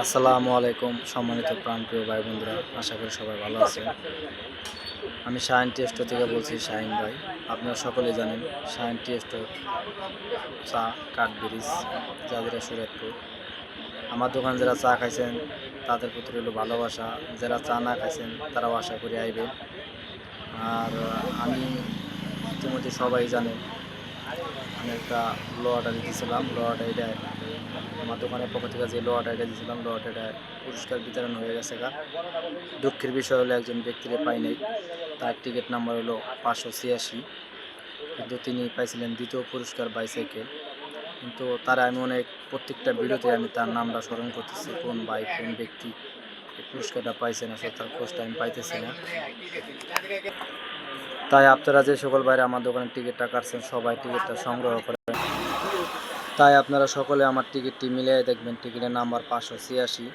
আসসালামু আলাইকুম সম্মানিত প্রাণপ্রিয় ভাই বন্ধুরা, আশা করি সবাই ভালো আছেন। আমি শাহিন টি স্টোর থেকে বলছি। শাহিন ভাই, আপনারা সকলেই জানেন শাহিন টি স্টোর চা, কাঠব্রিজ, জাজিরা, সুরেতপুর। আমার দোকান যারা চা খাইছেন তাদের প্রতি রইল ভালোবাসা, যারা চা না খাইছেন তারাও আশা করি আইবেন। আর আমি ইতিমধ্যে সবাই জানেন আমি একটা লোয়াটা দিয়েছিলাম। লোয়াটা এটা আমার দোকানের পক্ষ থেকে যে লোয়াটা এটা দিয়েছিলাম, লোয়াটা এটা পুরস্কার বিতরণ হয়ে গেছে। দুঃখের বিষয় হলো একজন ব্যক্তিরে পাই নাই। তার টিকিট নাম্বার হলো 586, কিন্তু তিনি পাইছিলেন দ্বিতীয় পুরস্কার বাইসাইকেল। কিন্তু তারা আমি অনেক প্রত্যেকটা ভিডিওতে আমি তার নামটা স্মরণ করতেছি, কোন ভাই কোন ব্যক্তি এই পুরস্কারটা পাইছেন, আসলে তার খোঁজটা আমি পাইতেছি না। তাই আপনারা যে সকল বাইরে আমার দোকানের টিকিটটা কাটছেন সবাই টিকিটটা সংগ্রহ করেন। তাই আপনারা সকলে আমার টিকিটটি মিলিয়ে দেখবেন, টিকিটের নাম্বার 586।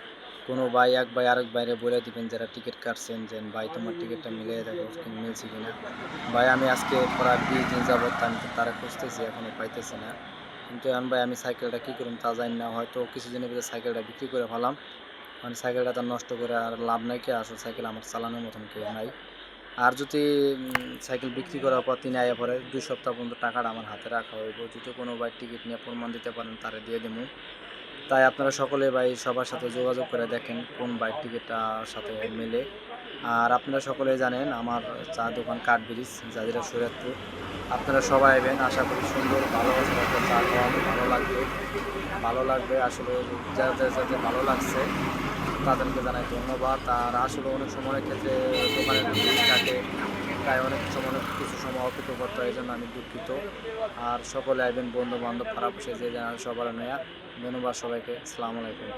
কোনো ভাই এক ভাই আরেক বাইরে বলে দিবেন যারা টিকিট কাটছেন, যে ভাই তোমার টিকিটটা মিলিয়ে দেখো মিলছে কিনা। ভাই আমি আজকে প্রায় 20 দিন যাবত আমি তারা খুঁজতেছি, এখনও পাইতেছি না। কিন্তু এখন ভাই আমি সাইকেলটা কী করুন তা জানি না, হয়তো কিছুদিনের ভিতরে সাইকেলটা বিক্রি করে ফেলাম। মানে সাইকেলটা তার নষ্ট করে আর লাভ নাই, কি আসলে সাইকেল আমার চালানোর মতন কেউ নাই। আর যদি সাইকেল বিক্রি করার পর তিনি আয়া পরে 2 সপ্তাহ পর্যন্ত টাকাটা আমার হাতে রাখা হইব। যদি কোনো ভাই টিকিট নিয়ে প্রমাণ দিতে পারেন তারে দিয়ে দেবো। তাই আপনারা সকলে ভাই সবার সাথে যোগাযোগ করে দেখেন কোন ভাই টিকিটটার সাথে মেলে। আর আপনারা সকলে জানেন আমার চা দোকান কাঠব্রিজ, জাজিরা, সুরেতপুর। আপনারা সবাই আইবেন, আশা করি সুন্দর ভালো একটা চা খাওয়াবো, ভালো লাগবে। আসলে যাদের যাদের ভালো লাগছে তাদেরকে জানাই ধন্যবাদ। আর আসলে অনেক সময়ের ক্ষেত্রে দোকানের ভিড় থাকে, তাই অনেক সময় অনেক কিছু সময় অপেক্ষা করতে হয়, এই জন্য আমি দুঃখিত। আর সকলে আইবেন, বন্ধু বান্ধব খারাপ সে যে সবার নেয়া। ধন্যবাদ সবাইকে। আসসালামু আলাইকুম।